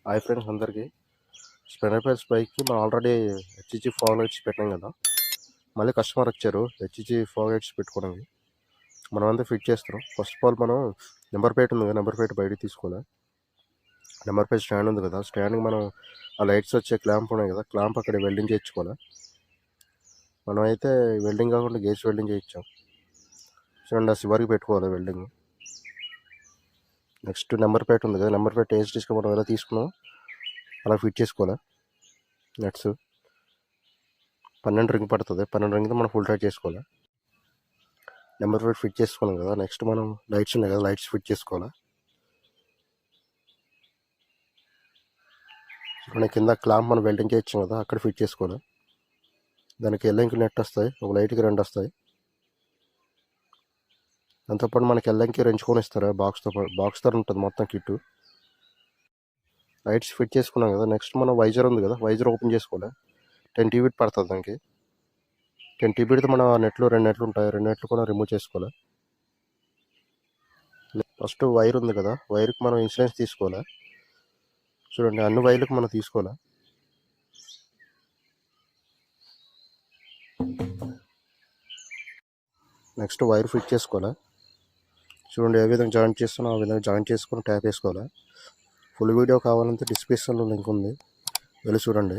Hi friends అందరికీ. Splendor plus బైక్కి మనం already HG fog lights పెట్టాం కదా. మళ్ళీ కస్టమర్ వచ్చారు హెచ్జి ఫాగ్ లైట్స్ పెట్టుకోవడానికి. మనం అంతా ఫిట్ చేస్తాం. ఫస్ట్ ఆఫ్ ఆల్ మనం నెంబర్ ప్లేట్ ఉంది కదా, నెంబర్ ప్లేట్ బయటకు తీసుకోవాలి. నెంబర్ ప్లేట్ స్టాండ్ ఉంది కదా, స్టాండ్కి మనం ఆ లైట్స్ వచ్చే క్లాంప్ ఉన్నాయి కదా, క్లాంప్ అక్కడ వెల్డింగ్ చేయించుకోవాలి. మనం అయితే వెల్డింగ్ కాకుండా గేజ్ వెల్డింగ్ చేయించాం. చూడండి, ఆ చివరికి పెట్టుకోవాలి వెల్డింగ్. నెక్స్ట్ నెంబర్ ప్లేట్ ఉంది కదా, నెంబర్ ప్లేట్ ఏజ్ తీసుకుని మనం ఎలా తీసుకున్నాం అలా ఫిట్ చేసుకోవాలి. నట్స్ 12 రింగ్ పడుతుంది. 12 రింగ్తో మనం ఫుల్ టైట్ చేసుకోవాలి. నెంబర్ ప్లేట్ ఫిట్ చేసుకున్నాం కదా. నెక్స్ట్ మనం లైట్స్ ఉన్నాయి కదా, లైట్స్ ఫిట్ చేసుకోవాలి. మన కింద క్లాంప్ మనం వెల్డింగ్ చేయించాం కదా, అక్కడ ఫిట్ చేసుకోవాలి. దానికి ఎల్లంకి నెట్ వస్తాయి, ఒక లైట్కి 2 వస్తాయి. దాంతోపాటు మనకి ఎల్లంకి రెంచుకొని ఇస్తారు బాక్స్తో ఉంటుంది మొత్తం కిట్. లైట్స్ ఫిట్ చేసుకున్నాం కదా. నెక్స్ట్ మనం వైజర్ ఉంది కదా, వైజర్ ఓపెన్ చేసుకోవాలి. 10 టీబీట్ పడుతుంది దానికి. 10 టీబీట్తో మన నెట్లు 2 నెట్లు ఉంటాయి, 2 నెట్లు కూడా రిమూవ్ చేసుకోవాలి. ఫస్ట్ వైర్ ఉంది కదా, వైర్కి మనం ఇన్సూరెన్స్ తీసుకోవాలి. చూడండి, అన్ని వైర్లకు మనం తీసుకోవాలి. నెక్స్ట్ వైర్ ఫిట్ చేసుకోవాలి. చూడండి, ఏ విధంగా జాయింట్ చేస్తున్నా ఆ విధంగా జాయింట్ చేసుకొని ట్యాప్ వేసుకోవాలి. ఫుల్ వీడియో కావాలంటే డిస్క్రిప్షన్లో లింక్ ఉంది, వెళ్ళి చూడండి.